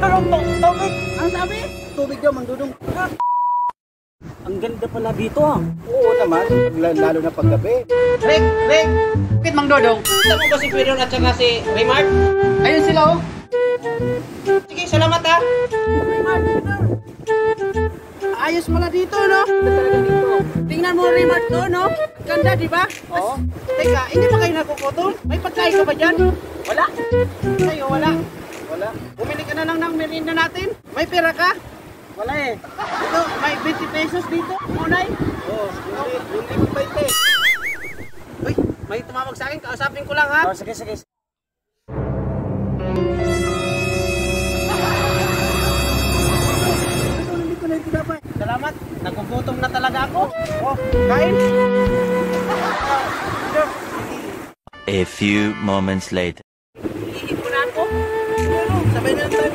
Tubig! Ang sabi? Tubig daw, Mang Dudong. Ang ganda pala dito ah. Oo naman, lalo na paggabi. Rick! Bakit Mang Dodong? Kita mo ba si Quirion at saka si Raymart? Ayun sila oh. Sige, salamat ha. Ayos mo na dito, no? Tingnan mo, Raymart, to, no? Ganda, di ba? Oo. Teka, hindi ba kayo nagkukutom? May pagkain ka ba dyan? Wala. Kayo, wala. Wala. Bumili ka na lang ng merienda natin. May pera ka? Wala eh. Ito, may 20 pesos dito. Unay. Oo, hindi mo 20. Uy, may tumawag sa akin. Kausapin ko lang, ha? Oh, sige. Nandito na yung tinapay. Salamat. Nagugutom na talaga ako. Oh, kain. A few moments later. Iihip ko na ako. Sabay na lang tayo.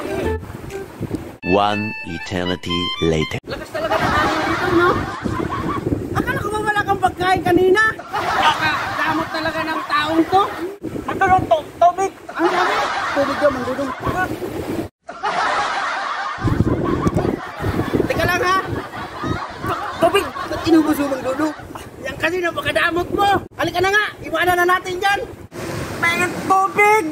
One eternity later. Lakas talaga ng hangin dito, no? Akala ko ba wala kang pagkain kanina? Damot talaga ng taong to. Tubig! Ang sabi? Tubig daw, Mang Dudong. Teka lang, ha? Tubig! Ba't inubos mo, Mang Dudong? Yan kasi napakadamot mo. Halika na nga, iwanan na natin dyan. Pengen tubig!